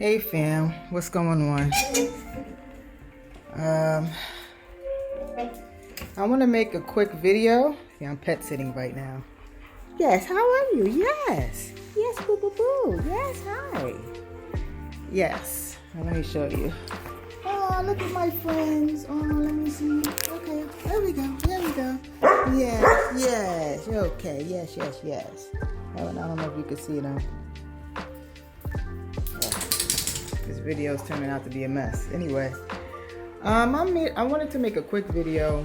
Hey fam, what's going on? I want to make a quick video. Yeah, I'm pet sitting right now. Yes, how are you? Yes, boo boo boo. Yes, hi. Yes, let me show you. Oh, look at my friends. Oh, let me see. Okay, there we go. Yes. Okay, yes. I don't know if you can see them. This video is turning out to be a mess. Anyway, I wanted to make a quick video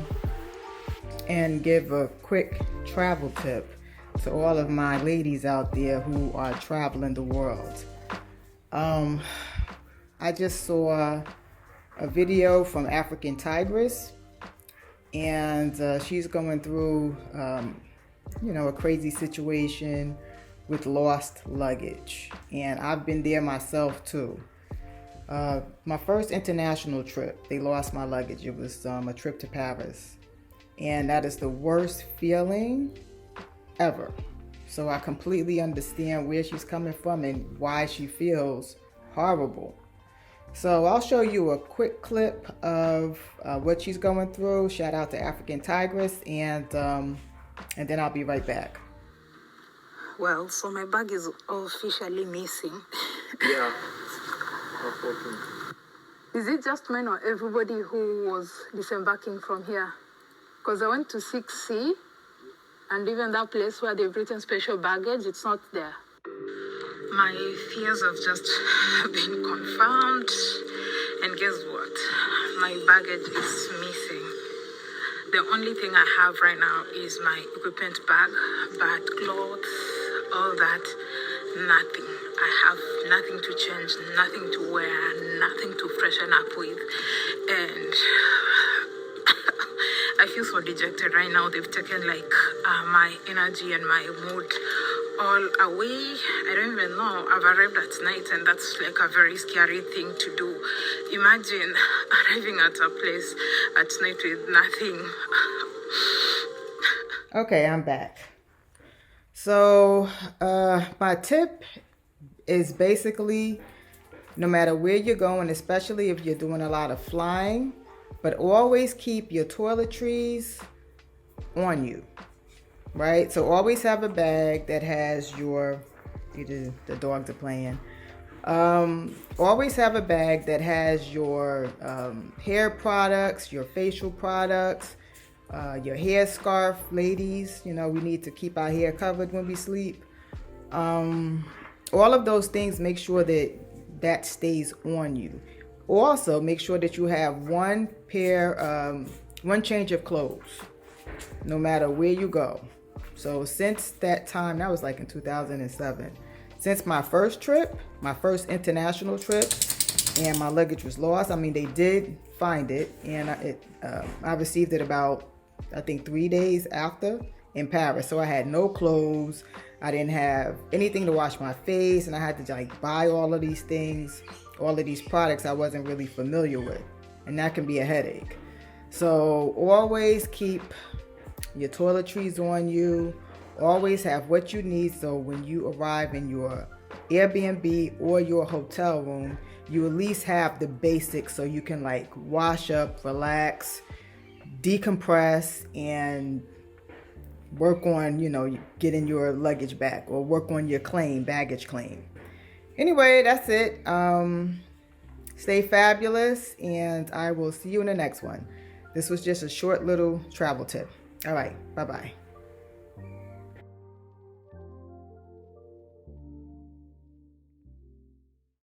and give a quick travel tip to all of my ladies out there who are traveling the world. I just saw a video from African Tigress, and she's going through, a crazy situation with lost luggage, and I've been there myself too. My first international trip, they lost my luggage. It was a trip to Paris, and that is the worst feeling ever. So I completely understand where she's coming from and why she feels horrible. So I'll show you a quick clip of what she's going through. Shout out to African Tigress, and then I'll be right back. Well, so my bag is officially missing. Yeah. Is it just mine or everybody who was disembarking from here? Because I went to 6C, and even that place where they've written special baggage, it's not there. My fears have just been confirmed, and guess what? My baggage is missing. The only thing I have right now is my equipment bag, bad clothes, all that, nothing. I have nothing to change, nothing to wear, nothing to freshen up with, and I feel so dejected right now. They've taken my energy and my mood all away. I don't even know. I've arrived at night, and that's like a very scary thing to do. Imagine arriving at a place at night with nothing. Okay, I'm back. So my tip is basically, no matter where you're going, especially if you're doing a lot of flying, but always keep your toiletries on you, right? So always have a bag that has the dogs are playing. Always have a bag that has your hair products, your facial products, your hair scarf, ladies. We need to keep our hair covered when we sleep. All of those things, make sure that stays on you. Also, make sure that you have one change of clothes, no matter where you go. So since that time, that was like in 2007, since my first international trip, and my luggage was lost. I mean, they did find it, and I received it about, I think, 3 days after in Paris. So I had no clothes. I didn't have anything to wash my face, and I had to buy all of these things, all of these products I wasn't really familiar with, and that can be a headache. So always keep your toiletries on you. Always have what you need, so when you arrive in your Airbnb or your hotel room, you at least have the basics, so you can wash up, relax, decompress, and work on, getting your luggage back, or work on your baggage claim. Anyway, that's it. Stay fabulous, and I will see you in the next one. This was just a short little travel tip. All right, bye-bye.